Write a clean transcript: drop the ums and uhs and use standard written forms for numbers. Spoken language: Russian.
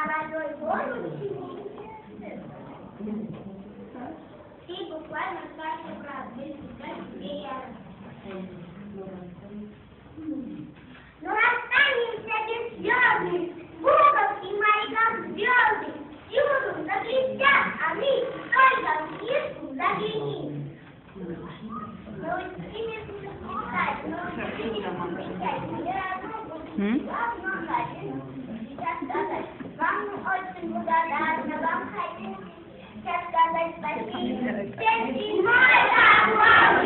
водой воду и буквально каждый раз высекать себе ярость. Но останемся без звезды, буков и моряков звезды, всюду заблестят, а мы только в книжку заглянем. Вам очень благодарна, вам хочу сейчас сказать спасибо. Всем зимой, как вам,